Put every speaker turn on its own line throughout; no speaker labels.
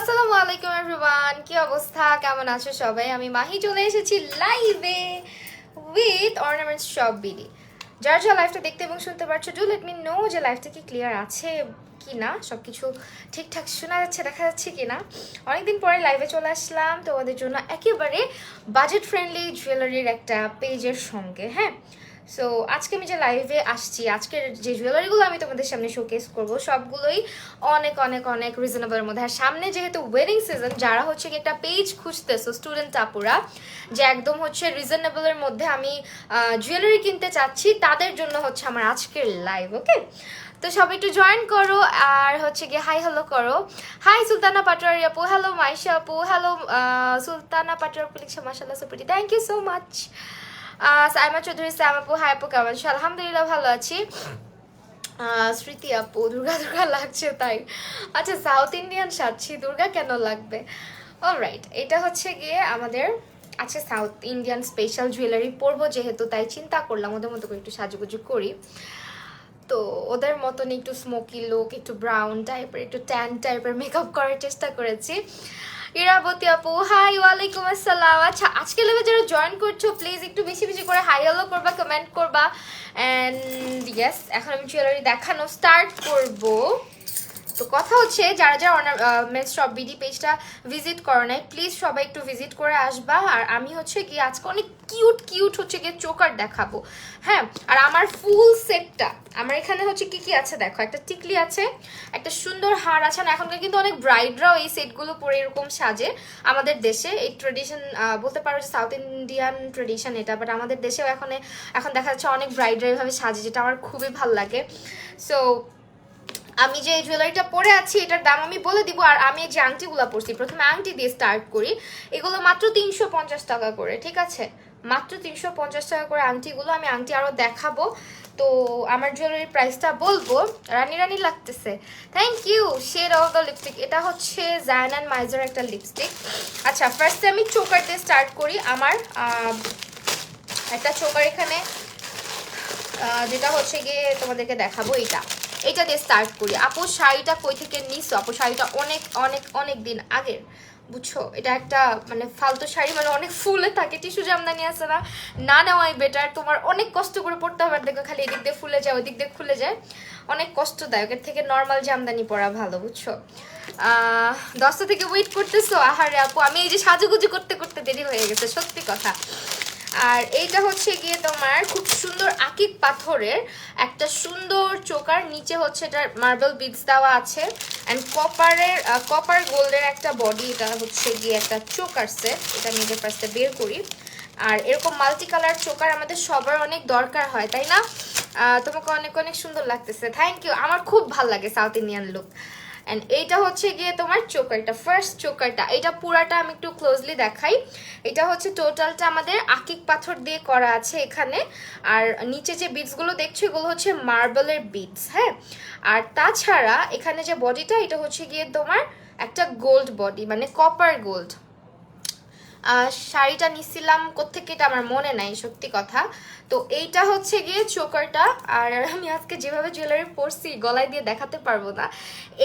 আসসালামু আলাইকুম এভরিওয়ান, কি অবস্থা, কেমন আছো সবাই? আমি মাহি চলে এসেছি লাইভে উইথ অর্নামেন্টস শপ বিডি। যারা যারা লাইভটা দেখতে এবং শুনতে পারছো, ডু লেট মি নো যে লাইভটা কি ক্লিয়ার আছে কি না, সব কিছু ঠিকঠাক শোনা যাচ্ছে, দেখা যাচ্ছে কি না। অনেকদিন পরে লাইভে চলে আসলাম তোমাদের জন্য একেবারে বাজেট ফ্রেন্ডলি জুয়েলারির একটা পেজের সঙ্গে। হ্যাঁ, সো আজকে আমি যে লাইভে আসছি, আজকের যে জুয়েলারিগুলো আমি তোমাদের সামনে শোকেস করব সবগুলোই অনেক অনেক অনেক রিজনেবলের মধ্যে। আর সামনে যেহেতু ওয়েডিং সিজন, যারা হচ্ছে কি একটা পেজ খুঁজতেছো স্টুডেন্ট আপুরা, যে একদম হচ্ছে রিজনেবলের মধ্যে আমি জুয়েলারি কিনতে চাচ্ছি, তাদের জন্য হচ্ছে আমার আজকের লাইভ। ওকে, তো সবাই একটু জয়েন করো আর হচ্ছে গিয়ে হাই হ্যালো করো। হাই সুলতানা পাটোয়ারি আপু, হ্যালো মাইশা আপু, হ্যালো সুলতানা পাটোয়ারি আপু লিখছে মাশাআল্লাহ সুপ্রিটি, thank you so much. Saima Chowdhury, Saim আপু, হাই আপু, কেমন আছো? আলহামদুলিল্লাহ ভালো আছি। স্মৃতি আপু, দুর্গা দুর্গা লাগছে তাই। আচ্ছা, সাউথ ইন্ডিয়ান সাজছি, দুর্গা কেন লাগবে? অলরাইট, এটা হচ্ছে গিয়ে আমাদের আচ্ছা সাউথ ইন্ডিয়ান স্পেশাল জুয়েলারি পরবো যেহেতু, তাই চিন্তা করলাম ওদের মতো করে একটু সাজুগুজু করি। তো ওদের মতন একটু স্মোকি লুক, একটু ব্রাউন টাইপের, একটু ট্যান টাইপের মেকআপ করার চেষ্টা করেছি। ইরাবতী আপু, হাই, ওয়ালাইকুম আসসালাম। আচ্ছা, আজকে লেভে যারা জয়েন করছো প্লিজ একটু বেশি বেশি করে হাই হ্যালো করবা, কমেন্ট করবা। অ্যান্ড ইয়েস, এখন আমি জুয়েলারি দেখানো স্টার্ট করব। তো কথা হচ্ছে, যারা যারা অর্নামেন্টস শপ বিডি পেজটা ভিজিট করো নাই, প্লিজ সবাই একটু ভিজিট করে আসবা। আর আমি হচ্ছে গিয়ে আজকে অনেক কিউট কিউট হচ্ছে গিয়ে চোকার দেখাবো। হ্যাঁ, আর আমার ফুল সেটটা, আমার এখানে হচ্ছে কি কি আছে দেখো, একটা টিকলি আছে, একটা সুন্দর হার আছে। না এখনকার কিন্তু অনেক ব্রাইডরাও এই সেটগুলো পরে এরকম সাজে আমাদের দেশে। এই ট্রেডিশন বলতে পারো যে সাউথ ইন্ডিয়ান ট্রেডিশন এটা, বাট আমাদের দেশেও এখন দেখা যাচ্ছে অনেক ব্রাইডরা এইভাবে সাজে, যেটা আমার খুবই ভালো লাগে। সো আমি যে জুয়েলারিটা পরে আছি এটার দাম আমি বলে দিব। আর আমি যে আংটিগুলো পরছি, প্রথমে আংটি দিয়ে স্টার্ট করি। এগুলো মাত্র 350 টাকা করে, ঠিক আছে? মাত্র 350 টাকা করে আংটিগুলো। আমি আংটি আরও দেখাবো। তো আমার জুয়েলারির প্রাইসটা বলবো। রানি রানি লাগতেছে, thank you. Shade of the lipstick, এটা হচ্ছে জায়ান অ্যান্ড মাইজার একটা লিপস্টিক। আচ্ছা, ফার্স্টে আমি চোকার দিয়ে স্টার্ট করি। আমার একটা চোকার এখানে যেটা হচ্ছে গিয়ে তোমাদেরকে দেখাবো, এটা দিয়ে স্টার্ট করি। আপু শাড়িটা কই থেকে নিছো? আপু শাড়িটা অনেক অনেক অনেক দিন আগের, বুঝছো? এটা একটা মানে ফালতু শাড়ি, মানে অনেক ফুলে থাকে, টিস্যু জামদানি আছে না, না নেওয়াই বেটার। তোমার অনেক কষ্ট করে পড়তে হবে, দেখো খালি এদিক দিয়ে ফুলে যায় ওদিক দিয়ে খুলে যায়, অনেক কষ্টদায়ক। এর থেকে নর্মাল জামদানি পরা ভালো, বুঝছো? 10টা থেকে ওয়েট করতেছো? আহারে আপু, আমি এই যে সাজুগুজু করতে করতে দেরি হয়ে গেছে, সত্যি কথা। আর এইটা হচ্ছে গিয়ে তোমার খুব সুন্দর আকিক পাথরের একটা সুন্দর চোকার, নিচে হচ্ছে এটা মার্বেল বিডস দেওয়া আছে অ্যান্ড কপার গোল্ডের একটা বডি। এটা হচ্ছে গিয়ে একটা চোকার সেট, এটা নিজের ফার্স্টে বের করি। আর এরকম মাল্টি কালার চোকার আমাদের সবার অনেক দরকার হয়, তাই না? তোমাকে অনেক অনেক সুন্দর লাগতেছে, থ্যাংক ইউ। আমার খুব ভালো লাগে সাউথ ইন্ডিয়ান লুক। অ্যান্ড এইটা হচ্ছে গিয়ে তোমার চোকারটা, ফার্স্ট চোকারটা। এটা পুরাটা আমি একটু ক্লোজলি দেখাই। এটা হচ্ছে টোটালটা আমাদের আকিক পাথর দিয়ে করা আছে এখানে। আর নিচে যে বিটসগুলো দেখছো এগুলো হচ্ছে মার্বেলের বিটস। হ্যাঁ, আর তাছাড়া এখানে যে বডিটা, এটা হচ্ছে গিয়ে তোমার একটা গোল্ড বডি, মানে কপার গোল্ড। শাড়িটা নিছিলাম কোত্থেকে এটা আমার মনে নাই, সত্যি কথা। তো এইটা হচ্ছে গিয়ে চোকারটা। আর আমি আজকে যেভাবে জুয়েলারি পরছি গলায় দিয়ে দেখাতে পারবো না।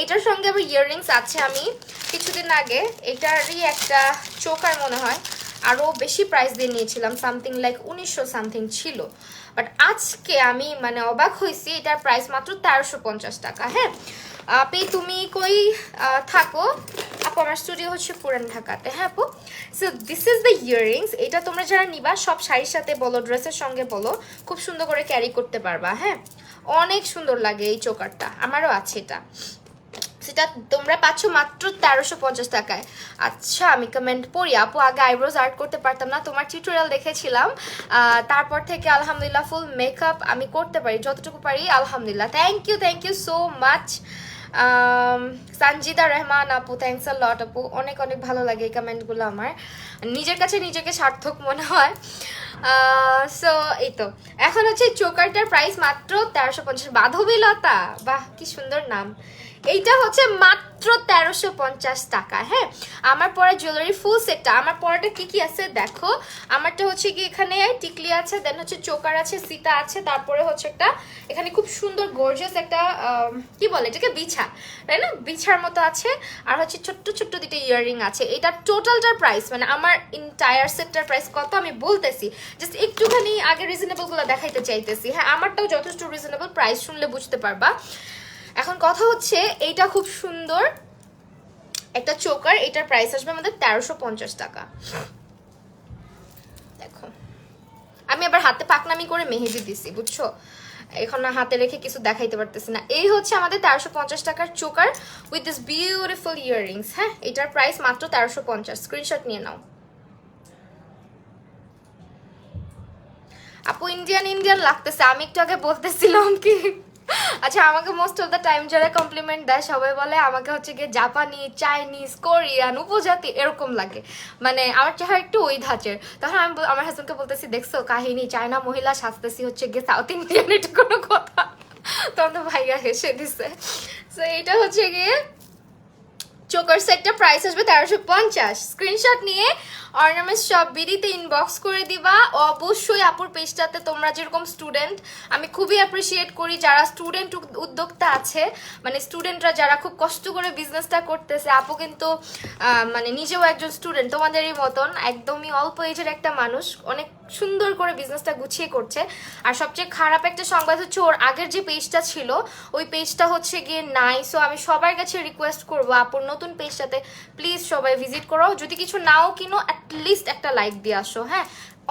এইটার সঙ্গে আবার ইয়াররিংস আছে। আমি কিছুদিন আগে এটারই একটা চোকার মনে হয় আরও বেশি প্রাইস দিয়ে নিয়েছিলাম, সামথিং লাইক 1900 সামথিং ছিল। বাট আজকে আমি মানে অবাক হয়েছি, এটার প্রাইস মাত্র 1350 টাকা। হ্যাঁ আপনি, তুমি কই থাকো? আপু আমার স্টুডিও হচ্ছে পুরান ঢাকাতে। হ্যাঁ আপু, so this is the earrings. এটা তোমরা যারা নিবা সব শাড়ির সাথে বলো, ড্রেসের সঙ্গে বলো, খুব সুন্দর করে ক্যারি করতে পারবা। হ্যাঁ, অনেক সুন্দর লাগে এই চোকারটা, আমারও আছে এটা। সেটা তোমরা পাচ্ছ মাত্র 1350 টাকায়। আচ্ছা, আমি কমেন্ট পড়ি। আপু আগে আইব্রোজ আর্ট করতে পারতাম না, তোমার টিউটোরিয়াল দেখেছিলাম, তারপর থেকে আলহামদুলিল্লাহ ফুল মেকআপ আমি করতে পারি, যতটুকু পারি আলহামদুলিল্লাহ। Thank you so much. Sanjida Rahman আপু, থ্যাংকস আ লট আপু, অনেক অনেক ভালো লাগে এই কমেন্টগুলো, আমার নিজের কাছে নিজেকে সার্থক মনে হয়। সো এই তো, এখন হচ্ছে চোকারটার প্রাইস মাত্র 1350। বান্ধবীলতা, বাহ কি সুন্দর নাম। এইটা হচ্ছে মাত্র 1350 টাকা। হ্যাঁ, আমার পরে জুয়েলারি ফুল সেটটা, আমার পরেটা কি কি আছে দেখো। আমারটা হচ্ছে কি এখানে টিকলি আছে, দেন হচ্ছে চোকার আছে, সীতা আছে, তারপরে হচ্ছে একটা এখানে খুব সুন্দর গর্জিয়াস একটা কি বলে এটাকে, বিছা, তাই না, বিছার মতো আছে। আর হচ্ছে ছোট্ট ছোট্ট দুটো ইয়াররিং আছে। এটা টোটালটার প্রাইস, মানে আমার ইন্টায়ার সেটটার প্রাইস কত আমি বলতেছি, জাস্ট একটুখানি আগে রিজনেবল গুলো দেখাইতে চাইতেছি। হ্যাঁ, আমারটাও যথেষ্ট রিজনেবল, প্রাইস শুনলে বুঝতে পারবা। এখন কথা হচ্ছে এইটা খুব সুন্দর একটা চোকার, এটার প্রাইস আসবে আমাদের 1350 টাকা। দেখো আমি আবার হাতে পাকনামি করে মেহেদি দিছি, বুঝছো, এখন হাতে রেখে কিছু দেখাইতে পারতেছি না। এই হচ্ছে আমাদের 1350 টাকার choker with this beautiful earrings. হ্যাঁ, এটার প্রাইস মাত্র 1350। স্ক্রিনশট নিয়ে নাও আপু। ইন্ডিয়ান ইন্ডিয়ান লাগতেছে, আমি একটু আগে বলতেছিলাম কি, আচ্ছা আমাকে মোস্ট অফ দ্য টাইম যারা কমপ্লিমেন্ট দেয় সবাই বলে আমাকে হচ্ছে গিয়ে জাপানি, চাইনিজ, কোরিয়ান, উপজাতি এরকম লাগে, মানে আমার চেহারা একটু ওই ধাঁচের। তখন আমি আমার হাজবেন্ডকে বলতেছি দেখছো কাহিনী, চায়না মহিলা সাজতেছি হচ্ছে গিয়ে সাউথ ইন্ডিয়ান, এটা কোনো কথা? তখন তো ভাইয়া হেসে দিছে। তো এইটা হচ্ছে গিয়ে চোকার সেটটা প্রাইস আসবে 1350। স্ক্রিনশট নিয়ে অর্নামেন্টস শপ বিডিতে ইনবক্স করে দিবা। অবশ্যই আপুর পেজটাতে তোমরা যেরকম স্টুডেন্ট, আমি খুবই অ্যাপ্রিসিয়েট করি যারা স্টুডেন্ট উদ্যোক্তা আছে, মানে স্টুডেন্টরা যারা খুব কষ্ট করে বিজনেসটা করতেছে। আপু কিন্তু মানে নিজেও একজন স্টুডেন্ট তোমাদেরই মতন, একদমই অল্প এজের একটা মানুষ, অনেক সুন্দর করে বিজনেসটা গুছিয়ে করছে। আর সবচেয়ে খারাপ একটা সংবাদ হচ্ছে ওর আগের যে পেজটা ছিল ওই পেজটা হচ্ছে গিয়ে নাই। সো আমি সবার কাছে রিকোয়েস্ট করবো আপুর নতুন পেজটাতে প্লিজ সবাই ভিজিট করো, যদি কিছু নাও কিনো অ্যাটলিস্ট একটা লাইক দিয়ে আসো। হ্যাঁ,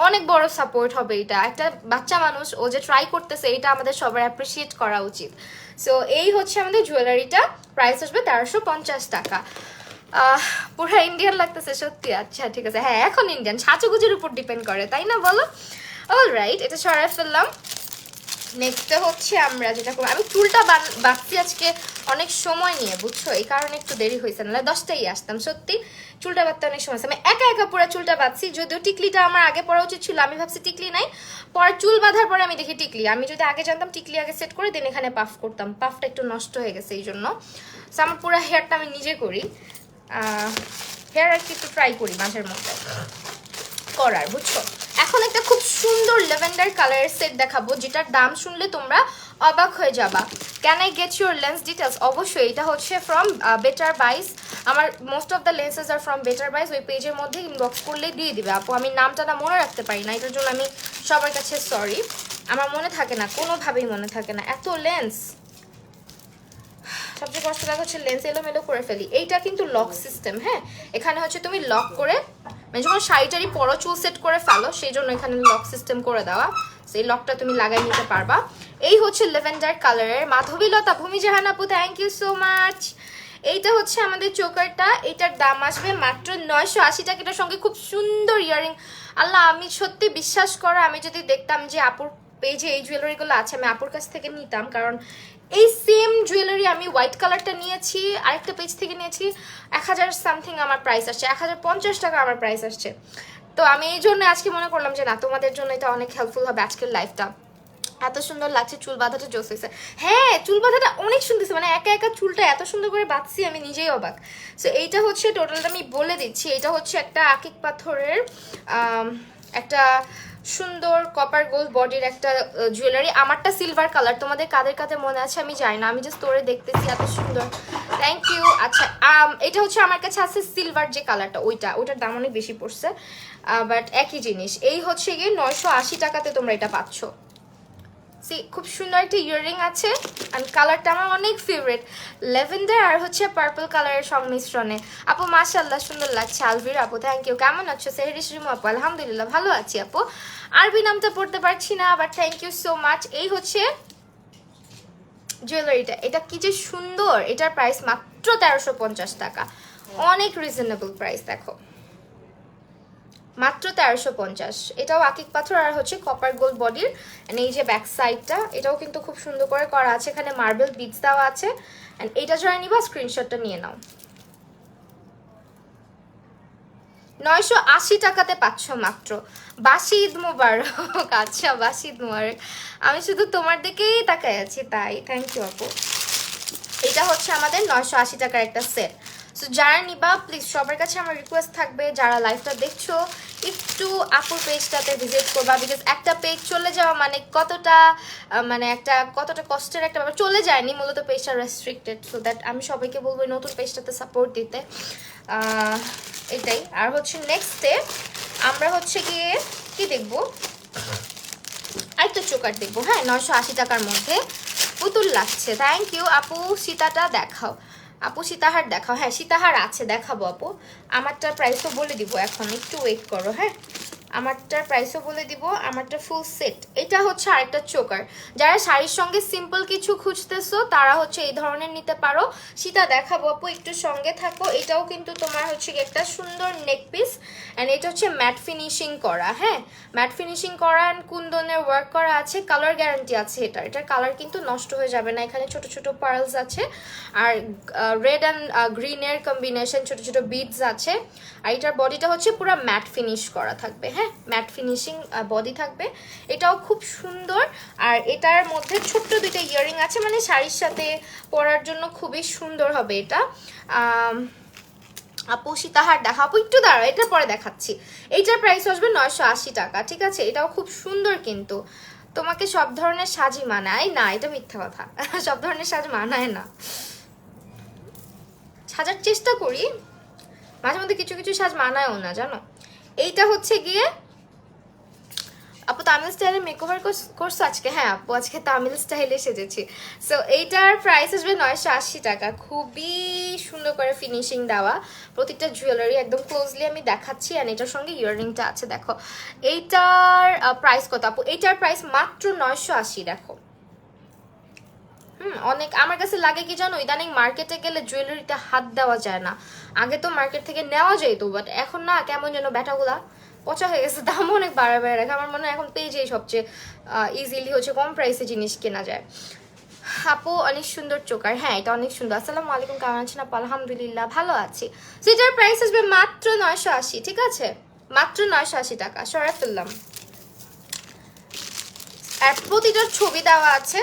অনেক বড় সাপোর্ট হবে এটা, একটা বাচ্চা মানুষ ও যে ট্রাই করতেছে এটা আমাদের সবার অ্যাপ্রিসিয়েট করা উচিত। সো এই হচ্ছে আমাদের জুয়েলারিটা, প্রাইস আসবে 1350 টাকা। পুরো ইন্ডিয়ান লাগতেছে সত্যি। আচ্ছা ঠিক আছে, হ্যাঁ এখন ইন্ডিয়ান, সাজুগুজের উপর ডিপেন্ড করে তাই না বলো। অলরাইট, এটা সরাই ফেললাম। নেক্সটটা হচ্ছে আমরা যেটা করবো, আমি চুলটা বাঁধছি আজকে অনেক সময় নিয়ে, বুঝছো, এই কারণে একটু দেরি হয়েছে, নাহলে 10টায় আসতাম। সত্যি চুলটা বাঁধতে অনেক সময় আছে, আমি একা একা পুরো চুলটা বাঁধছি। যদিও টিকলিটা আমার আগে পড়া উচিত ছিল, আমি ভাবছি টিকলি নাই, পরে চুল বাঁধার পরে আমি দেখি টিকলি। আমি যদি আগে জানতাম টিকলি আগে সেট করে দেন এখানে পাফ করতাম, পাফটা একটু নষ্ট হয়ে গেছে এই জন্য। সো আমার পুরো হেয়ারটা আমি নিজে করি, হেয়ার আর কি একটু ট্রাই করি মাঝের মধ্যে করার, বুঝছো। এখন একটা খুব সুন্দর ল্যাভেন্ডার কালারের সেট দেখাবো, যেটার দাম শুনলে তোমরা অবাক হয়ে যাবা। Can I get your lens details? অবশ্যই, এটা হচ্ছে ফ্রম বেটার বাইস। আমার most of the lenses are from Better Buys. ওই পেজের মধ্যে ইনবক্স করলে দিয়ে দিবে আপু। আমি নামটা না মনে রাখতে পারি না, এটার জন্য আমি সবার কাছে সরি। আমার মনে থাকে না, কোনোভাবেই মনে থাকে না, এত লেন্স। সবচেয়ে কষ্ট লাগে হচ্ছে লেন্স এলোমেলো করে ফেলি। এইটা কিন্তু লক সিস্টেম। হ্যাঁ, এখানে হচ্ছে তুমি লক করে, মানে যখন শাড়িটারি পরো চুল সেট করে ফেলো সেই জন্য এখানে লক সিস্টেম করে দেওয়া, সেই লকটা তুমি লাগাই নিতে পারবা। এই হচ্ছে ল্যাভেন্ডার কালারের। মাধবীলতা, ভূমি জাহান আপু থ্যাংক ইউ সো মাচ। এইটা হচ্ছে আমাদের চোকারটা, এটার দাম আসবে মাত্র 980 টাকা। এটার সঙ্গে খুব সুন্দর ইয়ারিং। আল্লাহ, আমি সত্যি বিশ্বাস করো, আমি যদি দেখতাম যে আপুর পেজে এই জুয়েলারিগুলো আছে আমি আপুর কাছ থেকে নিতাম, কারণ এই সেম জুয়েলারি আমি হোয়াইট কালারটা নিয়েছি আরেকটা পেজ থেকে নিয়েছি, 1000 সামথিং আমার প্রাইস আসছে, 1050 টাকা আমার প্রাইস আসছে। তো আমি এই জন্য আজকে মনে করলাম যে না, তোমাদের জন্য এটা অনেক হেল্পফুল হবে আজকের লাইফটা। এত সুন্দর লাগছে, চুল বাঁধাটা জোস হয়েছে। হ্যাঁ, চুল বাঁধাটা অনেক সুন্দর, মানে একা একা চুলটা এত সুন্দর করে বাঁধছি আমি নিজেই অবাক। সো এইটা হচ্ছে টোটালটা আমি বলে দিচ্ছি। এটা হচ্ছে একটা আকিক পাথরের একটা সুন্দর কপার গোল্ড বডির একটা জুয়েলারি। আমারটা সিলভার কালার, তোমাদের কাদের কাদের মনে আছে আমি জানি না, আমি জাস্ট তোরে দেখতেছি এত সুন্দর। Thank you. আচ্ছা, এটা হচ্ছে আমার কাছে আছে সিলভার যে কালারটা, ওইটার দাম অনেক বেশি পড়ছে, বাট একই জিনিস। এই হচ্ছে গিয়ে 980 টাকাতে তোমরা এটা পাচ্ছ। সি, খুব সুন্দর একটা ইয়াররিং আছে, আর কালারটা আমার অনেক ফেভারিট, ল্যাভেন্ডার আর হচ্ছে পার্পল কালারের সংমিশ্রণে। আপু মাশাআল্লাহ সুন্দর লাগছে। আলভির আপু থ্যাংক ইউ। কেমন আছো? সেহরি শ্রীমু আপু আলহামদুলিল্লাহ ভালো আছি আপু। আরবি নামটা পড়তে পারছি না, but thank you so much. এই হচ্ছে জুয়েলারিটা, এটা কি যে সুন্দর। এটার প্রাইস মাত্র 1350 টাকা, অনেক রিজনেবল প্রাইস। দেখো মাত্র 1350। এটাও আকিক পাথর আর হচ্ছে কপার গোল্ড বডির। এই যে ব্যাক সাইডটা, এটাও কিন্তু খুব সুন্দর করে করা আছে, এখানে মার্বেল বিটস দেওয়া আছে। এন্ড এটা যারা নিবা স্ক্রিনশটটা নিয়ে নাও। 980 টাকাতে পাচ্ছ মাত্র। বাসি ঈদ মোবারক। আচ্ছা, বাসি ঈদ মোবারক। আমি শুধু তোমার দিকেই তাকাই আছি তাই। থ্যাংক ইউ আপু। এটা হচ্ছে আমাদের 980 টাকার একটা সেট। সো যারা নিবা প্লিজ সবার কাছে আমার রিকোয়েস্ট থাকবে, যারা লাইভটা দেখছো একটু আপুর পেজটাতে ভিজিট করবা, বিকজ একটা পেজ চলে যাওয়া মানে কতটা মানে একটা কতটা কষ্টের একটা ব্যাপার। চলে যায়নি, মূলত পেজটা রেস্ট্রিক্টেড, সো দ্যাট আমি সবাইকে বলবো নতুন পেজটাতে সাপোর্ট দিতে। এটাই। আর হচ্ছে নেক্সটে আমরা হচ্ছে গিয়ে কি দেখবো, আরেকটা চোকার দেখবো। হ্যাঁ, 980 টাকার মধ্যে পুতুল লাগছে। থ্যাংক ইউ আপু। সীতাটা দেখাও আপু, সীতাহার দেখাও। হ্যাঁ সীতাহার আছে, দেখাবো আপু। আমারটার প্রাইসও বলে দিব, এখন একটু ওয়েট করো। হ্যাঁ আমারটার প্রাইসও বলে দিব। আমারটা ফুল সেট। এটা হচ্ছে আরেকটা চোকার। যারা শাড়ির সঙ্গে সিম্পল কিছু খুঁজতেছো তারা হচ্ছে এই ধরনের নিতে পারো। সীতা দেখাবো আপু, একটু সঙ্গে থাকো। এটাও কিন্তু তোমার হচ্ছে একটা সুন্দর নেক পিস, অ্যান্ড এটা হচ্ছে ম্যাট ফিনিশিং করা। হ্যাঁ ম্যাট ফিনিশিং করা অ্যান্ড কুন্দনের ওয়ার্ক করা আছে। কালার গ্যারান্টি আছে এটার কালার কিন্তু নষ্ট হয়ে যাবে না। এখানে ছোট ছোট পার্লস আছে, আর রেড অ্যান্ড গ্রিনের কম্বিনেশন ছোট ছোট বিডস আছে। আর এটার বডিটা হচ্ছে পুরো ম্যাট ফিনিশ করা থাকবে। হ্যাঁ ম্যাট ফিনিশিং বডি থাকবে। এটাও খুব সুন্দর। আর এটার মধ্যে ছোট্ট দুইটা ইয়ারিং আছে, মানে শাড়ির সাথে পরার জন্য খুবই সুন্দর হবে এটা। আপু সীতাহার দেখা আপু, একটু দাঁড়াও, এটার পরে দেখাচ্ছি। এইটার প্রাইস আসবে 980 টাকা। ঠিক আছে, এটাও খুব সুন্দর। কিন্তু তোমাকে সব ধরনের সাজই মানায় না, এটা মিথ্যা কথা। সব ধরনের সাজ মানায় না, সাজার চেষ্টা করি মাঝে মধ্যে, কিছু কিছু সাজ মানায়ও না জানো। এইটা হচ্ছে গিয়ে আপু তামিল স্টাইলে মেকওভার করছো আজকে? হ্যাঁ আপু আজকে তামিল স্টাইলে সেজেছি। সো এইটার প্রাইস আসবে 980 টাকা। খুবই সুন্দর করে ফিনিশিং দেওয়া, প্রতিটা জুয়েলারি একদম ক্লোজলি আমি দেখাচ্ছি। অ্যান্ড এটার সঙ্গে ইয়াররিংটা আছে দেখো। এইটার প্রাইস কত আপু? এইটার প্রাইস মাত্র 980। দেখো অনেক আমার কাছে লাগে কি জানো, ইদানিং মার্কেটে গেলে জুয়েলারিতে হাত দেওয়া যায় না। আগে তো মার্কেট থেকে নেওয়া যেত, বাট এখন না, কেমন যেন ব্যাটাগুলা পচা হয়ে গেছে, দাম অনেক বাড়ায় রাখে। আমার মনে হয় এখন পেজেই সবচেয়ে ইজিলি হচ্ছে কম প্রাইসে জিনিস কেনা যায়। আপু অনেক সুন্দর চোকার। হ্যাঁ এটা অনেক সুন্দর। আসসালামু আলাইকুম, কেমন আছেন আপু? আলহামদুলিল্লাহ ভালো আছি। সো এটার প্রাইস আসবে মাত্র 980। ঠিক আছে, মাত্র 980 টাকা। সরাই ফেললাম। আর প্রতিটার ছবি দেওয়া আছে।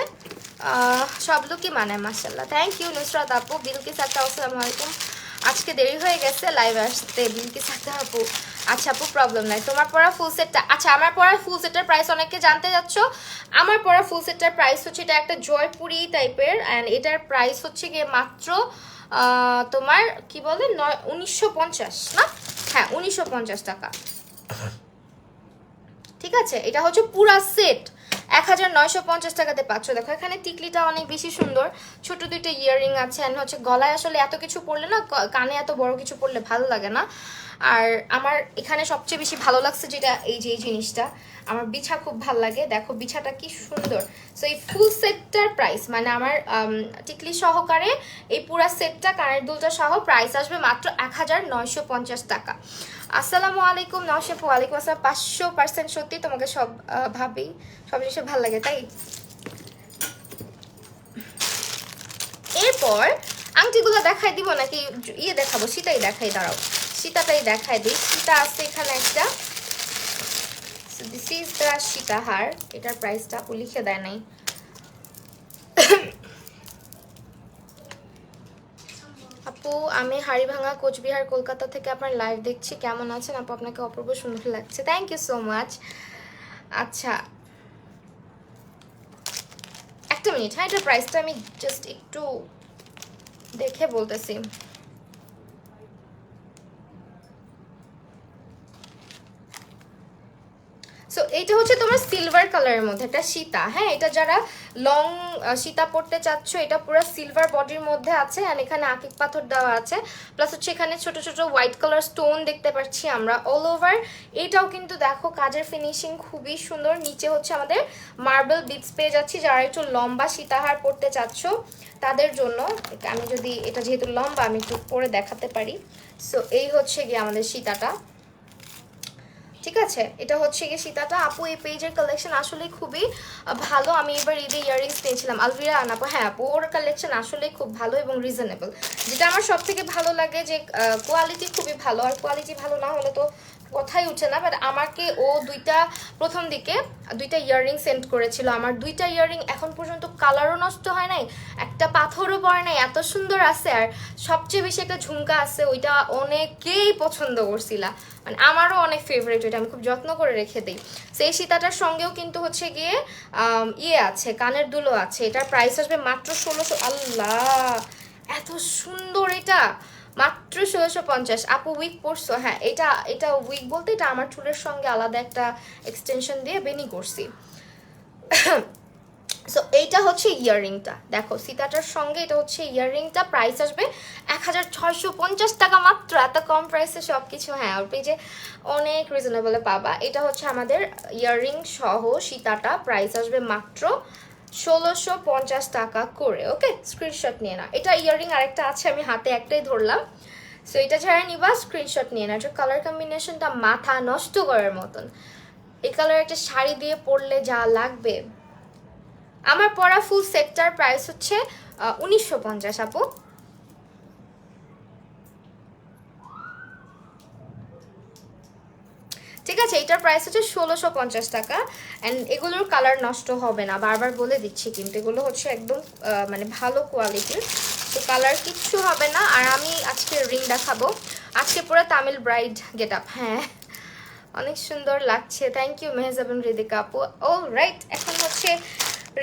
সব লোকই মানে মাশাআল্লাহ। থ্যাংক ইউ নুসরাত আপু। বিলকিস আক্তার আসসালামু আলাইকুম। আজকে দেরি হয়ে গেছে লাইভে আসতে বিলকিস আক্তার আপু। আচ্ছা আপু প্রবলেম নাই। তোমার পরা ফুল সেটটা, আচ্ছা আমার পরা ফুল সেটের প্রাইস অনেকে জানতে যাচ্ছ। আমার পরা ফুল সেটটার প্রাইস হচ্ছে, এটা একটা জয়পুরি টাইপের, অ্যান্ড এটার প্রাইস হচ্ছে গিয়ে মাত্র তোমার কি বলে 1950 না? হ্যাঁ 1950 টাকা। ঠিক আছে, এটা হচ্ছে পুরা সেট 1950 টাকাতে পাচ্ছ। দেখো এখানে টিকলিটা অনেক বেশি সুন্দর, ছোট দুইটা ইয়াররিং আছে। অ্যান্ড হচ্ছে গলায় আসলে এত কিছু পরলে না, কানে এত বড় কিছু পরলে ভালো লাগে না। আর আমার এখানে সবচেয়ে বেশি ভালো লাগছে যেটা, এই যে এই জিনিসটা, আমার বিছা খুব ভালো লাগে। দেখো বিছাটা কি সুন্দর। সো এই ফুল সেটটার প্রাইস মানে আমার টিকলি সহকারে এই পুরা সেটটা কানের দুলটা সহ প্রাইস আসবে মাত্র 1950 টাকা। আসসালামু আলাইকুম নওশাপ। ওয়ালাইকুম আসসালাম। 500% সত্যি তোমাকে সব ভাবেই সব জিনিসে ভালো লাগে তাই। এরপর আংটিগুলো দেখাই দিব নাকি ইয়ে দেখাবো? সীতাই দেখাই, দাঁড়াও সীতাটাই দেখাই দিই। সীতা আছে এখানে একটা। This is the Sitahar. এটার প্রাইসটা আপু লিখে দেয় নাই। আপু আমি হাড়িভাঙা কোচবিহার কলকাতা থেকে আপনার লাইভ দেখছি। কেমন আছেন আপু? আপনাকে অপূর্ব সুন্দর লাগছে। Thank you so much. আচ্ছা একটা মিনিট। হ্যাঁ এটার প্রাইসটা আমি জাস্ট একটু দেখে বলতেছি। সো এইটা হচ্ছে তোমার সিলভার কালারের মধ্যে একটা সীতা। হ্যাঁ এটা যারা লং সীতা পড়তে চাচ্ছ, এটা পুরো সিলভার বডির মধ্যে আছে। আর এখানে আকিক পাথর দেওয়া আছে, প্লাস হচ্ছে এখানে ছোট ছোট হোয়াইট কালার স্টোন দেখতে পাচ্ছি আমরা অল ওভার। এটাও কিন্তু দেখো কাজের ফিনিশিং খুবই সুন্দর। নিচে হচ্ছে আমাদের মার্বেল বিটস পেয়ে যাচ্ছি। যারা একটু লম্বা সীতাহার পড়তে চাচ্ছ তাদের জন্য, আমি যদি এটা যেহেতু লম্বা আমি একটু পরে দেখাতে পারি। সো এই হচ্ছে গিয়ে আমাদের সীতাটা। ঠিক আছে, এটা হচ্ছে গিয়ে সীতাটা। আপু এই পেজের কালেকশন আসলে খুবই ভালো। আমি এবার ঈদে ইয়াররিংস নিয়েছিলাম আলভিরা আনাপো। হ্যাঁ আপু ওর কালেকশন আসলে খুব ভালো এবং রিজনেবল। যেটা আমার সব থেকে ভালো লাগে যে কোয়ালিটি খুবই ভালো। আর কোয়ালিটি ভালো না হলে তো কথাই উঠে না। বাট আমাকে ও প্রথম দিকে দুইটা ইয়াররিং সেন্ড করেছিল। আমার দুইটা ইয়াররিং এখন পর্যন্ত কালারও নষ্ট হয় নাই, একটা পাথরও পড়ে নাই, এত সুন্দর আছে। আর সবচেয়ে বেশি একটা ঝুমকা আছে, ওইটা অনেকেই পছন্দ করছিল, মানে আমারও অনেক ফেভারিট, ওইটা আমি খুব যত্ন করে রেখে দিই। সেই সীতাটার সঙ্গেও কিন্তু হচ্ছে গিয়ে ইয়ে আছে, কানের দুলও আছে। এটার প্রাইস আসবে মাত্র 1600। আল্লাহ এত সুন্দর এটা, মাত্র 1650। আপু উইক পরছো? হ্যাঁ, এটা এটা উইক বলতে এটা আমার চুলের সঙ্গে আলাদা একটা এক্সটেনশন দিয়ে বেনি করছি। সো এইটা হচ্ছে ইয়াররিংটা, দেখো সীতাটার সঙ্গে এটা হচ্ছে ইয়াররিংটা। প্রাইস আসবে 1650 টাকা মাত্র। এত কম প্রাইসে সব কিছু, হ্যাঁ ওর পেজে অনেক রিজনেবলে পাবা। এটা হচ্ছে আমাদের ইয়াররিং সহ সীতাটা, প্রাইস আসবে মাত্র 1650 টাকা করে। ওকে, স্ক্রিনশট নিয়ে না। এটা ইয়াররিং আরেকটা আছে, আমি হাতে একটাই ধরলাম। সো এটা যারা নিবা স্ক্রিনশট নিয়ে না। এটা কালার কম্বিনেশনটা মাথা নষ্ট করার মতন। এই কালার একটা শাড়ি দিয়ে পরলে যা লাগবে। আমার পরা ফুল সেটটার প্রাইস হচ্ছে 1950 আপু। ঠিক আছে, এটার প্রাইস হচ্ছে 1650 টাকা। অ্যান্ড এগুলোর কালার নষ্ট হবে না, বারবার বলে দিচ্ছি, কিন্তু এগুলো হচ্ছে একদম মানে ভালো কোয়ালিটির, তো কালার কিচ্ছু হবে না। আর আমি আজকে রিং দেখাবো, আজকে পুরো তামিল ব্রাইড গেট আপ। হ্যাঁ অনেক সুন্দর লাগছে, থ্যাংক ইউ মেহজাবিন রিদিকা আপু। ও রাইট, এখন হচ্ছে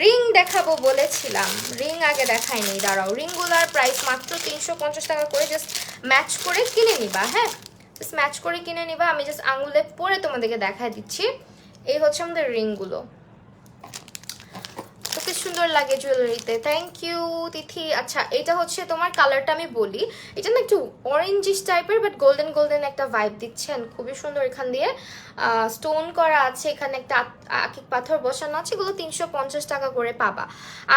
রিং দেখাবো বলেছিলাম, রিং আগে দেখাইনি, দাঁড়াও। রিংগুলোর প্রাইস মাত্র 350 টাকা করে, জাস্ট ম্যাচ করে কিনে নিবা। হ্যাঁ জাস্ট ম্যাচ করে কিনে নিবা। আমি জাস্ট আঙুলে পরে তোমাদেরকে দেখাই দিচ্ছি। এই হচ্ছে আমাদের রিংগুলো, কি সুন্দর লাগে জুয়েলারিতে। থ্যাংক ইউ তিথি। আচ্ছা এটা হচ্ছে তোমার কালারটা আমি বলি, এটা না একটু অরেঞ্জিশ টাইপের বাট গোল্ডেন গোল্ডেন একটা ভাইব দিচ্ছেন, খুবই সুন্দর। এখান দিয়ে স্টোন করা আছে, এখানে একটা আকিক পাথর বসানো আছে। এগুলো 350 টাকা করে পাবা।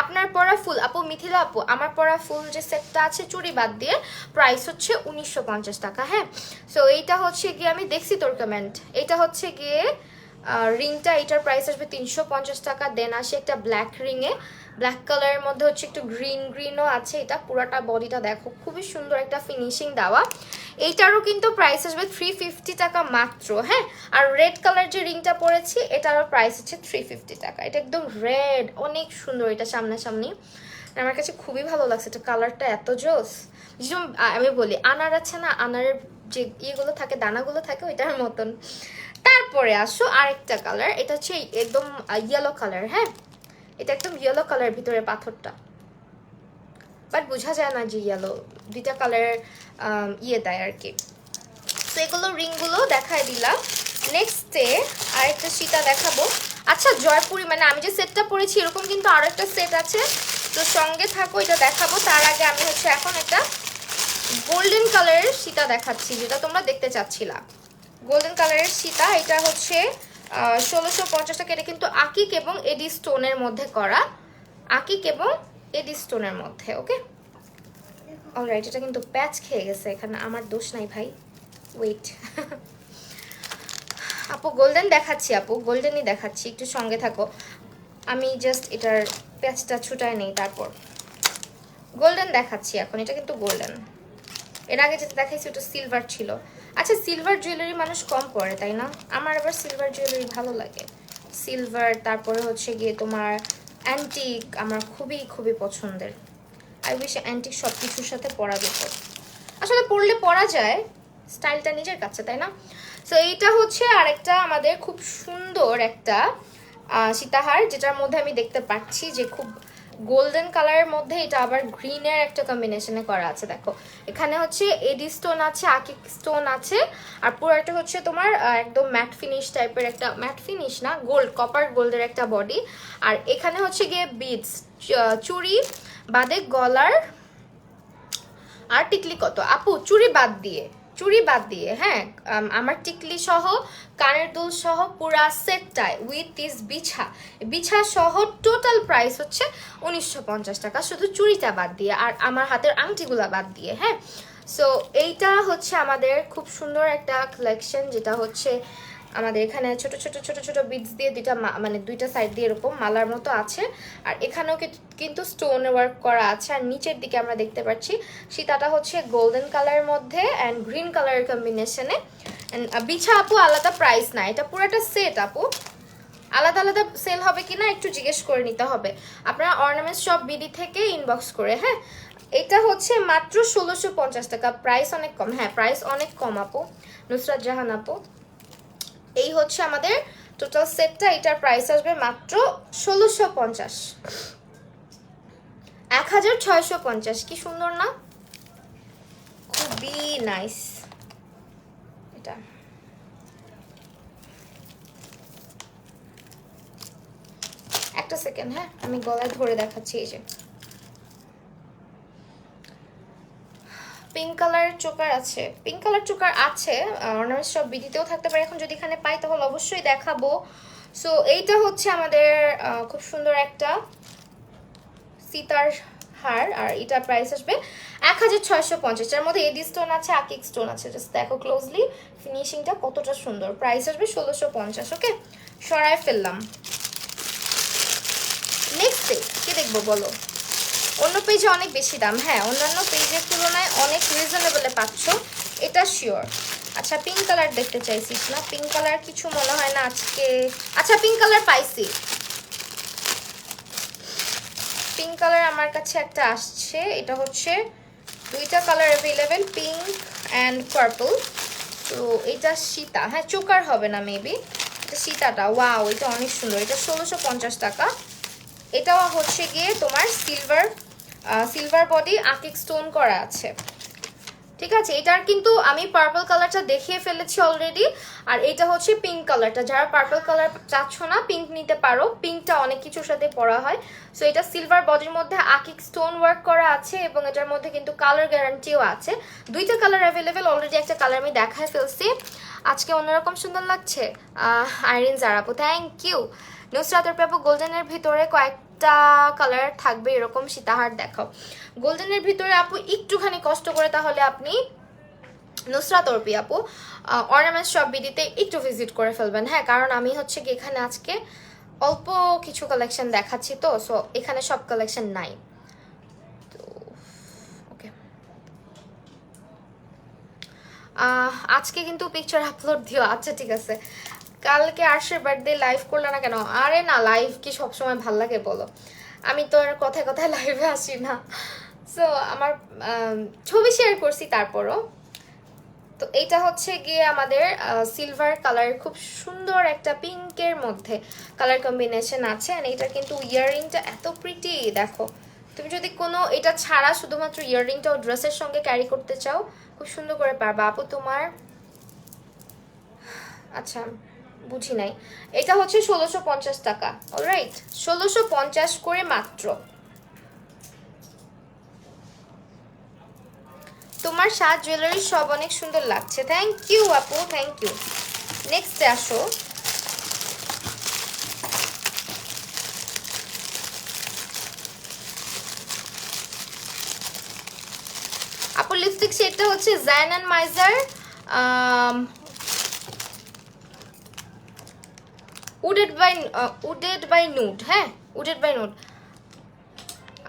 আপনার পরা ফুল আপু মিথিলা আপু, আমার পরা ফুল যে সেটটা আছে চুড়ি বাদ দিয়ে প্রাইস হচ্ছে 1950 টাকা। হ্যাঁ সো এইটা হচ্ছে গিয়ে, আমি দেখছি তোর কমেন্ট, এটা হচ্ছে গিয়ে রিংটা, এটার প্রাইস আসবে 350 টাকা। দেন আসে একটা ব্ল্যাক রিংয়ে, ব্ল্যাক কালারের মধ্যে হচ্ছে একটু গ্রিন গ্রিনও আছে। এটা পুরাটা বডিটা দেখো, খুবই সুন্দর একটা ফিনিশিং দেওয়া। এইটারও কিন্তু প্রাইস আসবে 350 টাকা মাত্র। হ্যাঁ আর রেড কালার যে রিংটা পরেছি এটারও প্রাইস হচ্ছে 350 টাকা। এটা একদম রেড, অনেক সুন্দর, এটা সামনাসামনি আমার কাছে খুবই ভালো লাগছে। এটা কালারটা এত জোস, যেরকম আমি বলি আনার আছে না, আনারের যে ইয়েগুলো থাকে, দানাগুলো থাকে, ওইটার মতন। তারপরে আসো আরেকটা কালার, এটা হচ্ছে একদম ইয়েলো কালার। হ্যাঁ এটা একদম ইয়েলো কালার, ভিতরে পাথরটা, বাট বোঝা যায় না যে ইয়েলো, দুইটা কালার ইয়ে দেয় আর কি। তো এগুলো রিংগুলো দেখাই দিলাম। নেক্সটে আরেকটা সীতা দেখাবো। আচ্ছা জয়পুরি, মানে আমি যে সেটটা পরেছি এরকম কিন্তু আরো একটা সেট আছে, তো সঙ্গে থাকো, এটা দেখাবো। তার আগে আমি হচ্ছে এখন একটা গোল্ডেন কালারের সীতা দেখাচ্ছি, যেটা তোমরা দেখতে চাচ্ছিলা। গোল্ডেন কালারের সীতা, এটা হচ্ছে 1650 টাকা। এটা কিন্তু আকিক এবং এডি স্টোনের মধ্যে করা, আকিক এবং এডি স্টোনের মধ্যে। ওকে অলরাইট, এটা কিন্তু প্যাচ খেয়ে গেছে, এখানে আমার দোষ নাই ভাই, ওয়েট। আপু গোল্ডেন দেখাচ্ছি, আপু গোল্ডেনই দেখাচ্ছি, একটু সঙ্গে থাকো। আমি জাস্ট এটার প্যাচটা ছুটাই নেই, তারপর গোল্ডেন দেখাচ্ছি এখন। এটা কিন্তু গোল্ডেন, এর আগে যেটা দেখাইছি ওটা সিলভার ছিল। আচ্ছা সিলভার জুয়েলারি মানুষ কম পরে তাই না, আমার আবার সিলভার জুয়েলারি ভালো লাগে। সিলভার, তারপরে হচ্ছে গিয়ে তোমার অ্যান্টিক আমার খুবই খুবই পছন্দের। আই উইশ অ্যান্টিক সব কিছুর সাথে পরা যেত, আসলে পরলে পরা যায়, স্টাইলটা নিজের কাছে তাই না। সো এইটা হচ্ছে আরেকটা আমাদের খুব সুন্দর একটা সীতাহার, যেটার মধ্যে আমি দেখতে পাচ্ছি যে খুব গোল্ডেন কালারের মধ্যে এটা আবার গ্রিনের একটা কম্বিনেশনে করা আছে। দেখো এখানে হচ্ছে এডি স্টোন আছে, আকিক স্টোন আছে, আর পুরোটা হচ্ছে তোমার একদম ম্যাট ফিনিশ টাইপের, একটা ম্যাট ফিনিশ না, গোল্ড, কপার গোল্ডের একটা বডি। আর এখানে হচ্ছে গিয়ে বিডস, চুড়ি বাদে গলার আর টিকলি কত আপু, চুড়ি বাদ দিয়ে, চুড়ি বাদ দিয়ে, হ্যাঁ আমার টিকলি সহ কানের দুল সহ পুরা সেটটায় উইথ দিস বিছা, বিছা সহ টোটাল প্রাইস হচ্ছে 1950 টাকা, শুধু চুড়িটা বাদ দিয়ে আর আমার হাতের আংটিগুলা বাদ দিয়ে। হ্যাঁ সো এইটা হচ্ছে আমাদের খুব সুন্দর একটা কালেকশন, যেটা হচ্ছে আমাদের এখানে ছোট ছোট ছোট ছোট বিটস দিয়ে দুইটা মানে দুইটা সাইড দিয়ে এরকম মালার মতো আছে, আর এখানেও কিন্তু স্টোন ওয়ার্ক করা আছে। আর নিচের দিকে আমরা দেখতে পাচ্ছি সীতাটা হচ্ছে গোল্ডেন কালারের মধ্যে অ্যান্ড গ্রিন কালারের কম্বিনেশনে। বিছা আপু আলাদা প্রাইস না, এটা পুরোটা সেট আপু, আলাদা আলাদা সেল হবে কিনা একটু জিজ্ঞেস করে নিতে হবে আপনারা অর্নামেন্টস শপ বিডি থেকে ইনবক্স করে। হ্যাঁ, এটা হচ্ছে মাত্র 1650 টাকা, প্রাইস অনেক কম। হ্যাঁ, প্রাইস অনেক কম আপু, নুসরাত জাহান আপু। এই হচ্ছে আমাদের টোটাল সেটটা, এটার প্রাইস আসবে মাত্র 1650, 1650। কি সুন্দর না, খুবই নাইস এটা। একটা সেকেন্ড, হ্যাঁ আমি গলায় ধরে দেখাচ্ছি। এই যে পিঙ্ক কালার চোকার আছে, পিঙ্ক কালার চোকার আছে অর্নামেন্টস সব বিডিতেও থাকতে পারে, এখন যদি এখানে পাই তাহলে অবশ্যই দেখাবো। সো এইটা হচ্ছে আমাদের খুব সুন্দর একটা সীতার হার, আর এটা প্রাইস আসবে 1650। এর মধ্যে এডি স্টোন আছে, আকিক স্টোন আছে, জাস্ট দেখো ক্লোজলি ফিনিশিংটা কতটা সুন্দর। প্রাইস আসবে 1650। ওকে, সরায় ফেললাম। নেক্সট কি দেখবো বলো? অন্য পেজে অনেক বেশি দাম, হ্যাঁ অন্যান্য পেজের তুলনায় অনেক রিজনেবলে পাচ্ছ, এটা শিওর। আচ্ছা পিঙ্ক কালার দেখতে চাইছিস না? পিঙ্ক কালার কিছু মনে হয় না আজকে। আচ্ছা পিঙ্ক কালার পাইছি, পিঙ্ক কালার আমার কাছে একটা আসছে, এটা হচ্ছে দুইটা colour available, pink and purple. তো এটা সীতা, হ্যাঁ চোকার হবে না মেবি, এটা সীতাটা। ওয়াও, এটা অনেক সুন্দর, এটা 1650 টাকা। এটাও হচ্ছে গিয়ে তোমার সিলভার বডি আকিক স্টোন করা আছে, ঠিক আছে। এটার কিন্তু আমি পার্পল কালারটা দেখিয়ে ফেলেছি অলরেডি, আর এটা হচ্ছে পিঙ্ক কালারটা। যারা পার্পল কালার চাচ্ছ না পিঙ্ক নিতে পারো, পিঙ্কটা অনেক কিছুর সাথে পরা হয়। সো এটা সিলভার বডির মধ্যে আকিক স্টোন ওয়ার্ক করা আছে, এবং এটার মধ্যে কিন্তু কালার গ্যারান্টিও আছে। দুইটা কালার অ্যাভেলেবেল, অলরেডি একটা কালার আমি দেখায় ফেলছি। আজকে অন্যরকম সুন্দর লাগছে আইরিন জারাপু, থ্যাংক ইউ। নুসরাতের পেপু গোল্ডেনের ভিতরে কয়েকটা কালার থাকবে এরকম সীতাহার দেখাও। গোল্ডেনের ভিতরে আপু একটুখানি কষ্ট করে তাহলে আপনি নুসরাত অর্পি আপু অর্নামেন্টস শপ বিডিতে একটু ভিজিট করে ফেলবেন। হ্যাঁ, কারণ আমি হচ্ছে কি এখানে আজকে অল্প কিছু কালেকশন দেখাচ্ছি, তো সো এখানে সব কালেকশন নাই। তো ওকে, আজকে কিন্তু পিকচার আপলোড দিও। আচ্ছা ঠিক আছে, কালকে আরশের বার্থডে লাইভ করলে না কেন? আরে না, লাইভ কি সবসময় ভাল লাগে বলো? আমি তো আর কথায় কথায় লাইভে আসি না। সো আমার ছবি শেয়ার করছি তারপরও। তো এইটা হচ্ছে গিয়ে আমাদের সিলভার কালার, খুব সুন্দর একটা পিঙ্কের মধ্যে কালার কম্বিনেশন আছে। আর এটা কিন্তু ইয়াররিংটা এত প্রিটি, দেখো তুমি যদি কোনো এটা ছাড়া শুধুমাত্র ইয়াররিংটাও ড্রেসের সঙ্গে ক্যারি করতে চাও খুব সুন্দর করে পারবা আপু তোমার। আচ্ছা বুঝি নাই, এটা হচ্ছে 1650 টাকা। অলরাইট, 1650 করে মাত্র। তোমার সাজ জুয়েলারি সব অনেক সুন্দর লাগছে, থ্যাংক ইউ আপু, থ্যাংক ইউ। নেক্সটে আসো। আপু লিপস্টিক শেডটা হচ্ছে জায়ন and miser wooded by nude. হ্যাঁ, উডেড বাই নুড।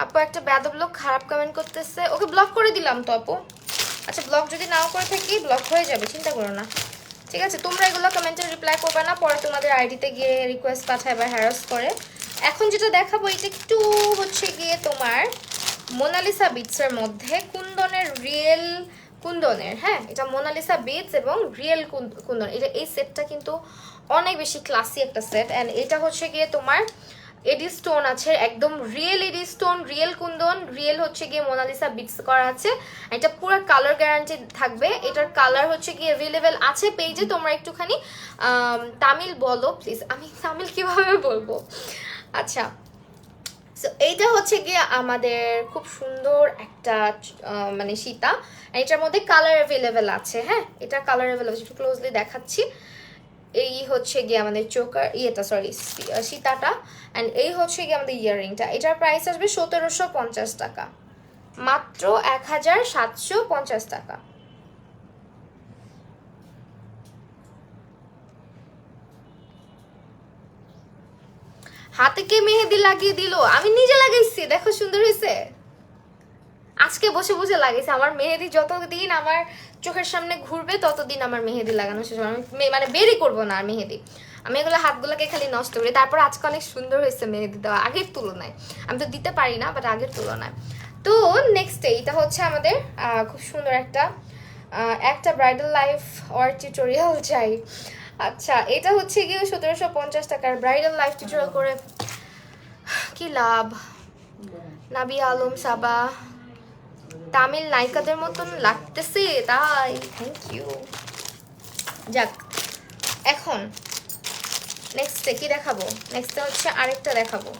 আপু একটা বেয়াদব লোক খারাপ কমেন্ট করতেছে, ওকে ব্লক করে দিলাম তো আপু। আচ্ছা ব্লক যদি নাও করে থাকি ব্লক হয়ে যাবে, চিন্তা করো না, ঠিক আছে। তোমরা এগুলো কমেন্টে রিপ্লাই করবে না, পরে তোমাদের আইডিতে গিয়ে রিকোয়েস্ট পাঠায় বা হ্যারাস করে। এখন যেটা দেখাবো এটা একটু হচ্ছে গিয়ে তোমার মোনালিসা বিটসের মধ্যে কুন্দনের, রিয়েল কুন্দনের। হ্যাঁ, এটা মোনালিসা বিটস এবং রিয়েল কুন্দন, এটা এই সেটটা কিন্তু অনেক বেশি ক্লাসি একটা সেট। অ্যান্ড এটা হচ্ছে গিয়ে তোমার এডি স্টোন আছে, একদম রিয়েল এডি স্টোন, রিয়েল কুন্দন, রিয়েল হচ্ছে গিয়ে মোনালিসা বিটস করা আছে। এটা পুরো কালার গ্যারান্টি থাকবে। এটার কালার হচ্ছে গিয়ে অ্যাভেলেবেল আছে পেজে, তোমরা একটুখানি তামিল বলো প্লিজ, আমি তামিল কিভাবে বলবো। আচ্ছা, সো এইটা হচ্ছে গিয়ে আমাদের খুব সুন্দর একটা মানে সীতা, এটার মধ্যে কালার অ্যাভেলেবেল আছে। হ্যাঁ, এটা কালার অ্যাভেলেবেল, একটু ক্লোজলি দেখাচ্ছি। এই হচ্ছে গিয়ে আমাদের চোকার ইয়েটা, সরি সীতাটা। অ্যান্ড এই হচ্ছে গিয়ে আমাদের ইয়াররিংটা। এটার প্রাইস আসবে 1750 টাকা, মাত্র 1750 টাকা। হাতে কে মেহেদি লাগিয়ে দিল? আমি নিজে লাগাইছি, দেখো সুন্দর হয়েছে। আজকে বসে বসে লাগিয়েছি। আমার মেহেদি যতদিন আমার চোখের সামনে ঘুরবে ততদিন আমার মেহেদি লাগানো শেষ হবে। আমি মানে বেরই করবো না আর মেহেদি। আমি এগুলো হাতগুলোকে খালি নষ্ট করি। তারপর আজকে অনেক সুন্দর হয়েছে মেহেদি দেওয়া আগের তুলনায়। আমি তো দিতে পারি না, বাট আগের তুলনায়। তো নেক্সট এইটা হচ্ছে আমাদের খুব সুন্দর একটা ব্রাইডাল লাইফ অর টিউটোরিয়াল চাই। আচ্ছা, এটা হচ্ছে গিয়ে 1750 টাকার ব্রাইডাল লাইফ টিউটোরিয়াল করে কি লাভ? নাবিয়া আলম সাবা তামিল নায়িকাদের মতন লাগতেছে, তাই থ্যাংক ইউ। যাক, এখন নেক্সটে কি দেখাবো? নেক্সটে হচ্ছে আরেকটা দেখাবো।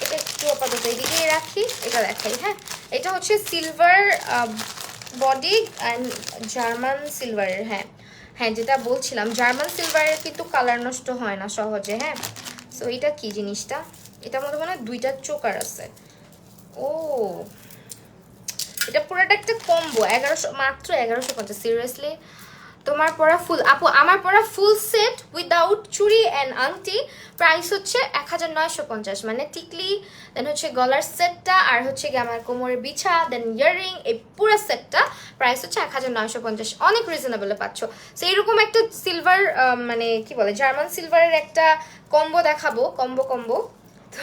এটা একটু আপাতত এদিকেই রাখি, এটা দেখাই। হ্যাঁ, এটা হচ্ছে সিলভার বডি অ্যান্ড জার্মান সিলভারের। হ্যাঁ হ্যাঁ, যেটা বলছিলাম জার্মান সিলভারের কিন্তু কালার নষ্ট হয় না সহজে। হ্যাঁ, সো এটা কি জিনিসটা? এটার মধ্যে মানে দুইটা চোকার আছে। ও, এটা পুরোটা একটা কম্বো। 1100, মাত্র 1150। সিরিয়াসলি? তোমার পরা ফুল আপু, আমার পরা ফুল সেট উইদাউট চুড়ি অ্যান্ড আংটি প্রাইস হচ্ছে 1950। মানে টিকলি, দেন হচ্ছে গলার সেটটা, আর হচ্ছে গিয়ে আমার কোমরের বিছা, দেন ইয়াররিং, এই পুরো সেটটা প্রাইস হচ্ছে 1950। অনেক রিজনেবলে পাচ্ছ। সো এইরকম একটা সিলভার মানে কি বলে জার্মান সিলভারের একটা কম্বো দেখাবো, কম্বো। তো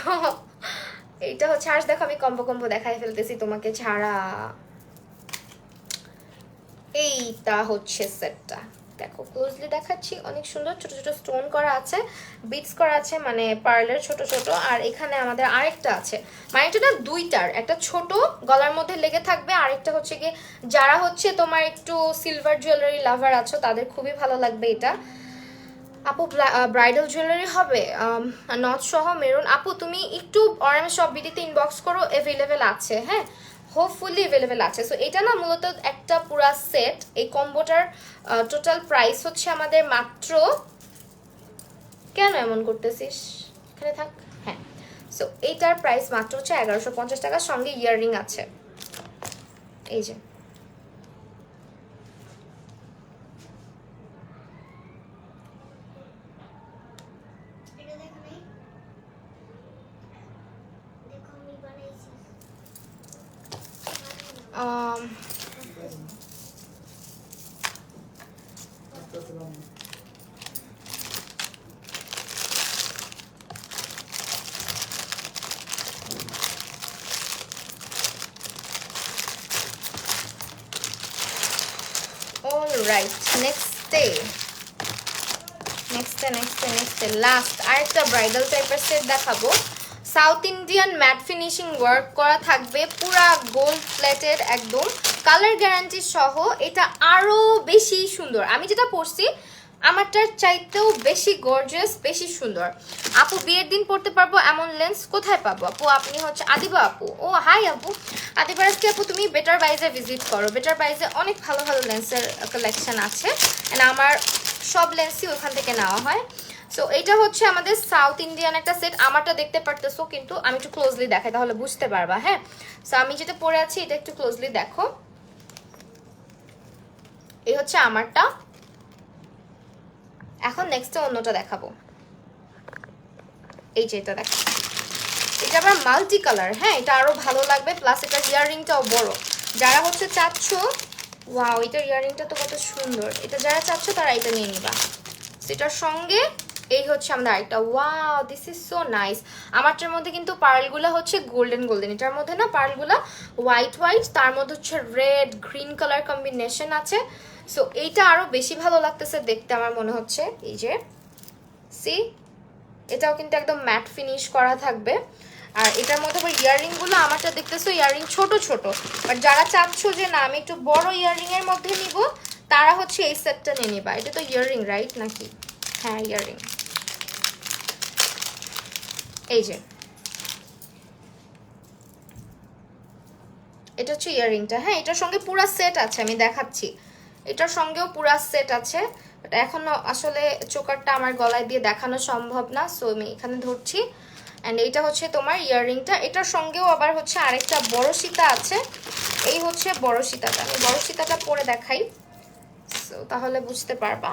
এইটা হচ্ছে, আজ দেখো আমি কম্বো দেখাই ফেলতেছি তোমাকে ছাড়া। এইটা হচ্ছে সেটটা, দেখো ক্লোজলি দেখাচ্ছি। অনেক সুন্দর ছোট ছোট স্টোন করা আছে, বিটস করা আছে, মানে পার্লের ছোট ছোট। আর এখানে আমাদের আরেকটা আছে, মানে এটা দুইটার, একটা ছোট গলার মধ্যে লেগে থাকবে, আরেকটা হচ্ছে গিয়ে যারা হচ্ছে তোমার একটু সিলভার জুয়েলারি লাভার আছো তাদের খুবই ভালো লাগবে এটা। আপু ব্রাইডাল জুয়েলারি হবে নথ সহ মেরুন। আপু তুমি একটু অরেঞ্জ সব বিডিতে ইনবক্স করো, অ্যাভেলেবেল আছে। হ্যাঁ, হোপফুলি অ্যাভেলেবেল আছে। সো এটা না মূলত একটা পুরা সেট। এই কম্বোটার টোটাল প্রাইস হচ্ছে আমাদের মাত্র, কেন এমন করতেছিস, এখানে থাক। হ্যাঁ, সো এইটার প্রাইস মাত্র হচ্ছে 1150 টাকা, সঙ্গে ইয়াররিং আছে। এই যে অলরাইট, নেক্সটে লাস্ট আরেকটা ব্রাইডাল টাইপের সেট দেখাবো। South Indian mat finishing work করা থাকবে, পুরা গোল্ড প্লেটেড একদম, কালার গ্যারান্টি সহ। এটা আরো বেশি সুন্দর। আমি যেটা পরছি আমারটার চাইতেও বেশি গর্জিয়াস, বেশি সুন্দর। আপু বিয়ের দিন পড়তে পারবো এমন লেন্স কোথায় পাবো? আপু আপনি হচ্ছে আদিবা আপু। ও হাই আপু, আদিবা আজকে আপু তুমি বেটার বাইজে ভিজিট করো। বেটার বাইজে অনেক ভালো ভালো লেন্সের কালেকশন আছে, এন্ড আমার সব লেন্সই ওখান থেকে নেওয়া হয়। সো এটা হচ্ছে আমাদের সাউথ ইন্ডিয়ান একটা সেট। আমারটা দেখতে পারতেছো, কিন্তু আমি একটু ক্লোজলি দেখাই তাহলে বুঝতে পারবা। হ্যাঁ, সো আমি যেটা পরে আছি এটা একটু ক্লোজলি দেখো। এই হচ্ছে আমারটা। এখন নেক্সটে অন্যটা দেখাবো। এই যে এটা দেখো, এটা আবার মাল্টি কালার। হ্যাঁ, এটা আরো ভালো লাগবে, প্লাস এটা ইয়াররিংটাও বড়। যারা হচ্ছে চাচ্ছ, ওয়াও এটার ইয়াররিংটা তো কত সুন্দর, এটা যারা চাচ্ছ তারা এটা নিয়ে নিবা। সেটার সঙ্গে এই হচ্ছে আমাদের আরেকটা, wow this is so nice. আমারটার মধ্যে কিন্তু পার্লগুলো হচ্ছে গোল্ডেন, এটার মধ্যে না পার্লগুলো হোয়াইট, তার মধ্যে হচ্ছে রেড গ্রিন কালার কম্বিনেশন আছে। সো এইটা আরো বেশি ভালো লাগতেছে দেখতে আমার মনে হচ্ছে। এই যে সি, এটাও কিন্তু একদম ম্যাট ফিনিশ করা থাকবে। আর এটার মধ্যে আবার ইয়াররিংগুলো আমারটা দেখতেছো ইয়াররিং ছোট ছোট, বাট যারা চাচ্ছ যে না আমি একটু বড় ইয়াররিং এর মধ্যে নিব তারা হচ্ছে এই সেটটা নিয়ে নিবা। এটা তো ইয়াররিং রাইট নাকি? হ্যাঁ ইয়াররিং। এই যে এটা হচ্ছে ইয়াররিংটা। হ্যাঁ, এটার সঙ্গে পুরো সেট আছে, আমি দেখাচ্ছি। এটার সঙ্গেও পুরো সেট আছে, বাট এখনো আসলে চোকারটা আমার গলায় দিয়ে দেখানো সম্ভব না, সো আমি এখানে ধরছি। অ্যান্ড এইটা হচ্ছে তোমার ইয়াররিংটা। এটার সঙ্গেও আবার হচ্ছে আরেকটা বড় সীতা আছে। এই হচ্ছে বড় সীতাটা, আমি বড় সীতাটা পরে দেখাই, সো তাহলে বুঝতে পারবা।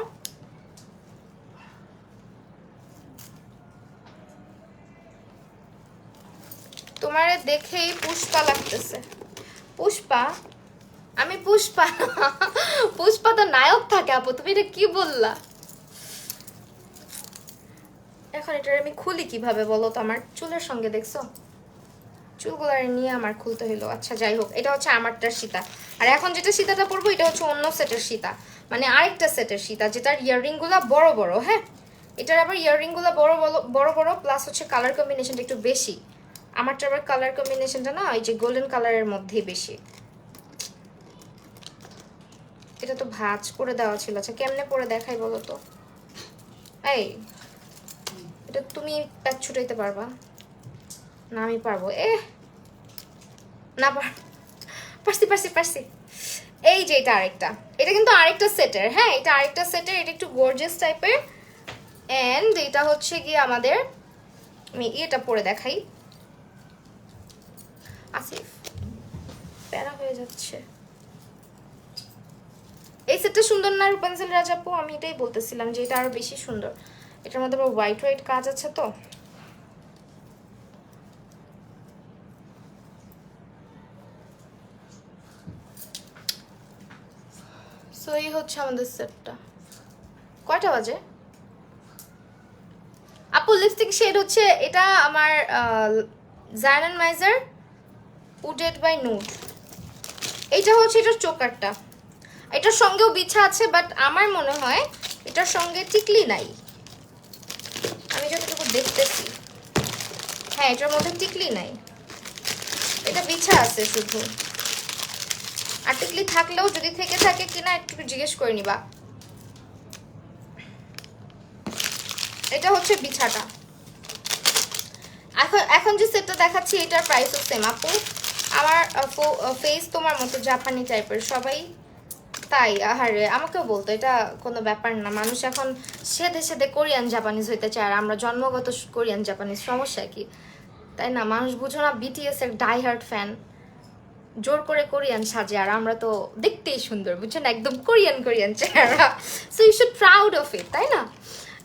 তোমারে দেখেই পুষ্পা লাগতেছে। পুষ্পা আমি পুষ্পা পুষ্পা তো নায়ক থাকে আপু, তুমি এটা কি বললা? এখন এটা আমি খুলি কিভাবে বলো তো? আমার চুলের সঙ্গে দেখছো, চুলগুলার নিয়ে আমার খুলতে হইলো। আচ্ছা যাই হোক, এটা হচ্ছে আমারটার সীতা। আর এখন যেটা সীতাটা পরবো এটা হচ্ছে অন্য সেটের সীতা, মানে আরেকটা সেটের সীতা, যেটার ইয়াররিং গুলা বড় বড়। হ্যাঁ, এটার আবার ইয়াররিং গুলা বড় বড় বড় বড়, প্লাস হচ্ছে কালার কম্বিনেশনটা একটু বেশি। আমারটা আবার কালার কম্বিনেশনটা না এই যে গোল্ডেন কালারের মধ্যেই বেশি। এটা তো ভাঁজ করে দেওয়া ছিল। আচ্ছা কেমনে পরে দেখাই বলো তো? এই এটা তুমি প্যাচ ছুটাইতে পারবা না? আমি পারবো। না পারছি পারছি পারছি। এই যে এটা আরেকটা, এটা কিন্তু আরেকটা সেটের। হ্যাঁ, এটা আরেকটা সেটের, এটা একটু গর্জিয়াস টাইপের। এন্ড এটা হচ্ছে গিয়ে আমাদের, আমি এটা পরে দেখাই। আসিফ প্যারা হয়ে যাচ্ছে। এই সেটটা সুন্দর না রূপাঞ্জলি রাজাপু? আমি এটাই বলতেছিলাম যে এটা আরো বেশি সুন্দর। এটার মধ্যে আবার হোয়াইট হোয়াইট কাজ আছে তো। সো এই হচ্ছে আমাদের সেটটা। কয়টা বাজে আপু? লিপস্টিক শেড হচ্ছে এটা আমার জায়নান মাইজার উডেড বাই নুড। এইটা হচ্ছে এটার চোকারটা, এটার সঙ্গেও বিছা আছে, বাট আমার মনে হয় এটার সঙ্গে টিকলি নাই। আমি যতটুকু দেখতেছি, হ্যাঁ এটার মধ্যে টিকলি নাই, এটা বিছা আছে শুধু। আর টিকলি থাকলেও যদি থেকে থাকে কিনা একটু জিজ্ঞেস করে নিবা। এটা হচ্ছে বিছাটা। এখন এখন যে সেটটা দেখাচ্ছি এটার প্রাইসও সেম আপু। আমার ফেস তোমার মতো জাপানি টাইপের সবাই, তাই আহারে আমাকেও বলতো এটা কোনো ব্যাপার না। মানুষ এখন সেদে সেদে কোরিয়ান জাপানিজ হইতে চায়, আর আমরা জন্মগত কোরিয়ান জাপানিজ, সমস্যা কি? তাই না? মানুষ বুঝো না, বিটিএস এর ডাই হার্ড ফ্যান, জোর করে কোরিয়ান সাজে, আর আমরা তো দেখতেই সুন্দর, বুঝছো না, একদম কোরিয়ান কোরিয়ান চেহারা। So you should proud of it, তাই না?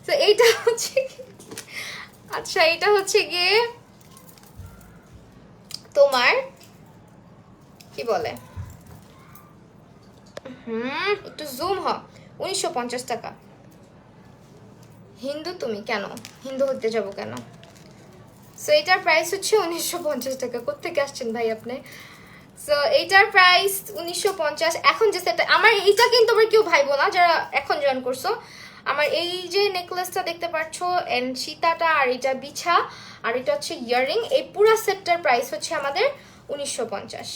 তো এইটা হচ্ছে, আচ্ছা এটা হচ্ছে গিয়ে তোমার কি বলে, একটু জুম হ, 1950 টাকা। হিন্দু তুমি কেন? হিন্দু হতে যাব কেন? সো এটার প্রাইস হচ্ছে 1950 টাকা। কোত্থেকে আসছেন ভাই আপনি? সো এইটার প্রাইস 1950। এখন যে সেটটা আমার, এইটা কিন্তু আবার কেউ ভাইবো না যারা এখন জয়েন করছো। আমার এই যে নেকলেসটা দেখতে পাচ্ছ, এন্ড সীতাটা, আর এটা বিছা, আর এটা হচ্ছে ইয়াররিং, এই পুরো সেটটার প্রাইস হচ্ছে আমাদের 1950।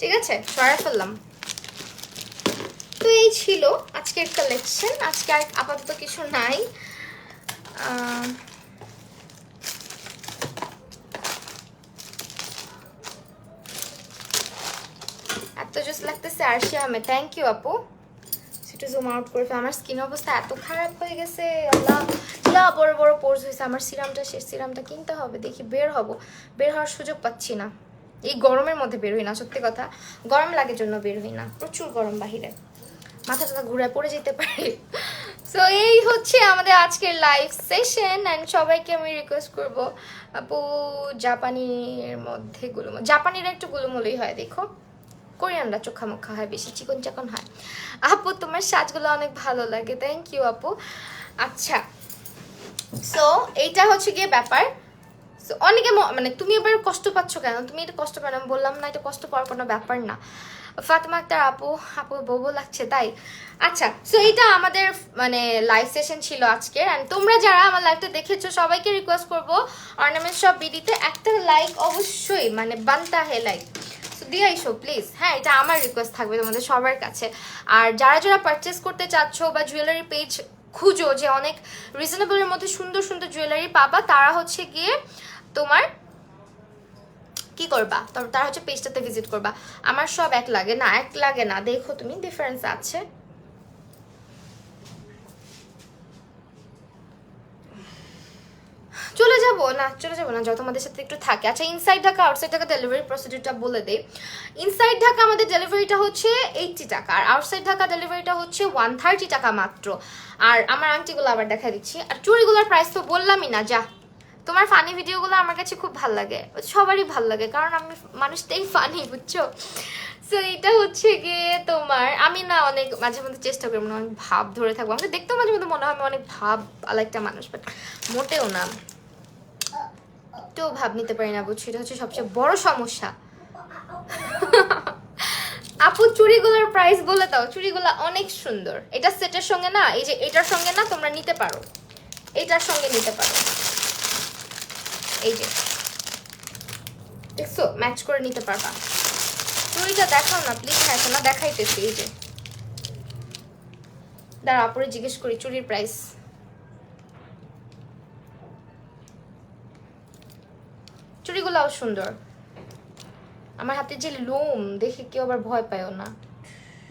ঠিক আছে, সরাই ফেললাম। তো এই ছিল আজকের কালেকশন। আজকে আর আপাতত কিছু নাই। এত জোস লাগতেছে আরশি আহমেদ, থ্যাংক ইউ আপু। সেটা জুম আউট করে ফেল। আমার স্কিন অবস্থা এত খারাপ হয়ে গেছে, আল্লাহ যা বড় বড় পোর্স হয়েছে। আমার সিরামটা শেষ, সিরামটা কিনতে হবে, দেখি বের হব। বের হওয়ার সুযোগ পাচ্ছি না, এই গরমের মধ্যে বের হই না, সত্যি কথা। গরম লাগে জন্য বের হই না, প্রচুর গরম বাহিরে, মাথা টাথা ঘুরে পড়ে যেতে পারে। সো এই হচ্ছে আমাদের আজকের লাইভ সেশন। অ্যান্ড সবাইকে আমি রিকোয়েস্ট করব, আপু জাপানির মধ্যে গুলুমো, জাপানিরা একটু গুলুমুলই হয়, দেখো কোরিয়ানরা চোখা মুখা হয়, বেশি চিকন চাকন হয়। আপু তোমার সাজগুলো অনেক ভালো লাগে, থ্যাংক ইউ আপু। আচ্ছা সো এইটা হচ্ছে গিয়ে ব্যাপার। সো অনেকে মানে তুমি এবার কষ্ট পাচ্ছ কেন? তুমি এটা কষ্ট পাও না, আমি বললাম না এটা কষ্ট পাওয়ার কোনো ব্যাপার না। ফাতেমা আক্তার আপু, আপু বউ লাগছে তাই। আচ্ছা সো এইটা আমাদের মানে লাইভ সেশন ছিল আজকে। অ্যান্ড তোমরা যারা আমার লাইভটা দেখেছো সবাইকে রিকোয়েস্ট করবো অর্নামেন্টস শপ বিডিতে একটা লাইক অবশ্যই, মানে বানতা হে লাইক দিয়ে আইসো প্লিজ। হ্যাঁ, এটা আমার রিকোয়েস্ট থাকবে তোমাদের সবার কাছে। আর যারা যারা পারচেস করতে চাচ্ছ বা জুয়েলারি পেজ খুঁজো যে অনেক রিজনেবলের মধ্যে সুন্দর সুন্দর জুয়েলারি পাবা, তারা হচ্ছে গিয়ে তোমার কি করবা, তারা হচ্ছে পেজটাতে ভিজিট করবা। আমার সব এক লাগে না, এক লাগে না, দেখো তুমি ডিফারেন্স আছে। চলে যাব না, চলে যাব না, যত তোমাদের সাথে একটু থাকে। আচ্ছা inside Dhaka outside Dhaka delivery প্রসিডিউরটা বলে দেই। ইনসাইড ঢাকা আমাদের ডেলিভারিটা হচ্ছে 80 টাকা, আর আউটসাইড ঢাকা ডেলিভারিটা হচ্ছে 130 টাকা মাত্র। আর আমার আংটিগুলো আবার দেখা দিচ্ছি, আর চুড়িগুলোর প্রাইস তো বললামই না, যা তোমার ফানি ভিডিওগুলো আমার কাছে খুব ভাল লাগে, সবারই ভাল লাগে, কারণ আমি মানুষটাই ফানি, বুঝছো? সো এটা হচ্ছে গিয়ে তোমার, আমি না অনেক মাঝে মধ্যে চেষ্টা করি মানে অনেক ভাব ধরে থাকবো, আমাকে দেখতেও মাঝে মধ্যে মনে হয় আমি অনেক ভাব আলা একটা মানুষ, বাট মোটেও না, তো ভাব নিতে পারি না, বুঝছো? এটা হচ্ছে সবচেয়ে বড় সমস্যা। আপু চুড়িগুলোর প্রাইস বলে দাও। চুড়িগুলো অনেক সুন্দর, এটা সেটের সঙ্গে না, এই যে এটার সঙ্গে না তোমরা নিতে পারো, এটার সঙ্গে নিতে পারো, এই যে দেখছো ম্যাচ করে নিতে পারবা। চুড়িটা দেখাও না প্লিজ। হ্যাঁ না দেখাইতেছি, এই যে দাঁড়া আপুরে জিজ্ঞেস করি চুড়ির প্রাইস। চুড়িগুলাও সুন্দর, আমার হাতে যে লোম দেখে কেউ আবার ভয় পায়ও না,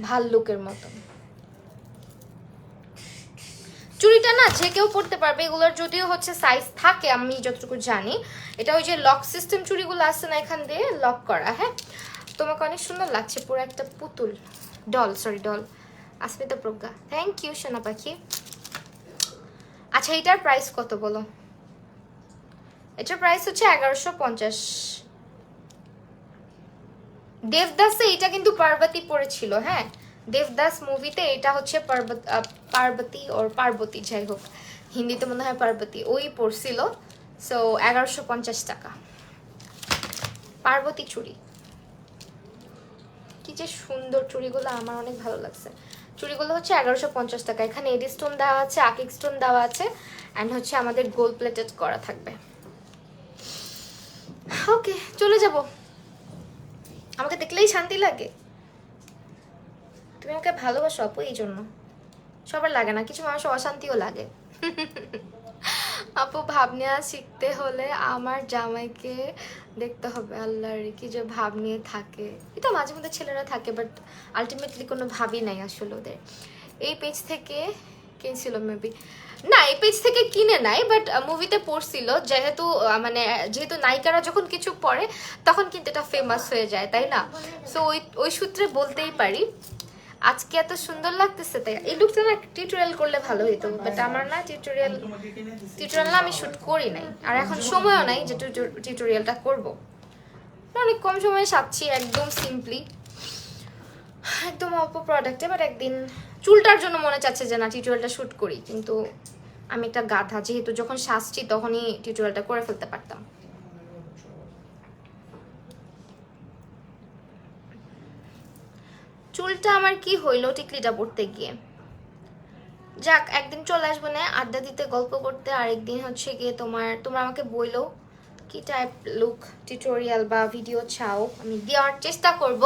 ভাল্লুকের মতো। চুড়িটা না যে কেউ পরতে পারবে, এগুলোর যদিও হচ্ছে সাইজ থাকে আমি যতটুকু জানি, এটা ওই যে লক সিস্টেম চুড়িগুলো আছে না, এখান দিয়ে লক করা। হ্যাঁ তোমাকে অনেক সুন্দর লাগছে, পুরো একটা পুতুল, doll, sorry doll. Asmita Pragya, thank you সোনা পাখি। আচ্ছা এটার প্রাইস কত বলো? এটার প্রাইস হচ্ছে 1150। দেবদাসে এটা কিন্তু পার্বতী পড়েছিল। হ্যাঁ দেবদাস মুভিতে এটা হচ্ছে পার্বতী ওর পার্বতী, যাই হোক হিন্দিতে মনে হয় পার্বতী, ওই পড়ছিল। সো 1150 টাকা পার্বতী চুড়ি। কি যে সুন্দর চুড়িগুলো, আমার অনেক ভালো লাগছে। চুড়িগুলো হচ্ছে 1150 টাকা। এখানে এডি স্টোন দেওয়া আছে, আকিক স্টোন দেওয়া আছে, অ্যান্ড হচ্ছে আমাদের গোল্ড প্লেটেড করা থাকবে। ওকে চলে যাব, আমাকে দেখলেই শান্তি লাগে। তুমি আমাকে ভালোবাসো আপু, এই জন্য। সবার লাগে না, কিছু মানুষ অশান্তিও লাগে। আপু ভাব নেওয়া শিখতে হলে আমার জামাইকে দেখতে হবে। আল্লাহর কি যে ভাব নিয়ে থাকে, এটা মাঝে মধ্যে ছেলেরা থাকে, বাট আলটিমেটলি কোনো ভাবই নাই আসলে ওদের। এই পেজ থেকে কিনছিল মেবি, না এই পেজ থেকে কিনে নাই, বাট মুভিতে পড়ছিল, যেহেতু মানে যেহেতু নায়িকারা যখন কিছু পড়ে তখন কিন্তু এটা ফেমাস হয়ে যায়, তাই না? সো ওই সূত্রে বলতেই পারি। আজকে এত সুন্দর লাগতেছে, তাই এই লুকটা না টিউটোরিয়াল করলে ভালো হতো, বাট আমার না টিউটোরিয়াল না আমি শুট করি নাই, আর এখন সময়ও নাই যে টিউটোরিয়ালটা করব। অনেক কম সময়ে সাজছি, একদম সিম্পলি, একদম অল্প প্রোডাক্টে, বাট একদিন চুলটার জন্য মনে চাচ্ছে যে না টিউটোরিয়ালটা শুট করি, কিন্তু আমি একটা গাধা, যেহেতু যখন সাজছি তখনই টিউটোরিয়ালটা করে ফেলতে পারতাম। চুলটা আমার কি হইলো টিকলিটা পড়তে গিয়ে। যাক একদিন চলে আসবো না আড্ডা দিতে, গল্প করতে, আর একদিন হচ্ছে গিয়ে তোমরা আমাকে বইলো কি টাইপ লুক টিউটোরিয়াল বা ভিডিও চাও, আমি দেওয়ার চেষ্টা করব।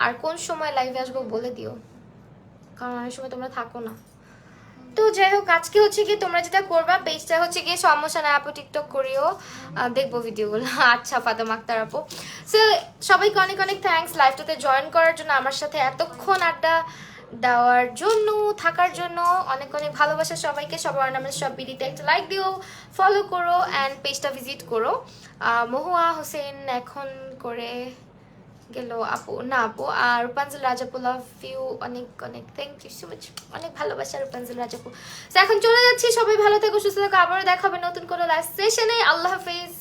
আর কোন সময় লাইভে আসবো বলে দিও, কারণ অনেক সময় তোমরা থাকো না। তো যাই হোক আজকে হচ্ছে গিয়ে তোমরা যেটা করবা, পেজটা হচ্ছে গিয়ে সমস্যা না আপু টিকটক করিও, দেখবো ভিডিওগুলো। আচ্ছা ফাতেমা আক্তার আপু, সো সবাইকে অনেক অনেক থ্যাঙ্কস লাইভটাতে জয়েন করার জন্য, আমার সাথে এতক্ষণ আড্ডা দেওয়ার জন্য, থাকার জন্য অনেক অনেক ভালোবাসা সবাইকে। সবার অর্নামেন্টস সব ভিডিওতে একটা লাইক দিও, ফলো করো অ্যান্ড পেজটা ভিজিট করো। মহুয়া হোসেন এখন করে গেল আপু, না আপু। আর রূপাঞ্জল রাজাপু, লাভ ইউ অনেক অনেক, থ্যাংক ইউ সো মাচ, অনেক ভালোবাসা রূপাঞ্জল রাজাপু। এখন চলে যাচ্ছি, সবাই ভালো থেকো, সুস্থ থেকো, আবারও দেখা হবে নতুন কোনো লাইভ সেশনে। আল্লাহ হাফিজ।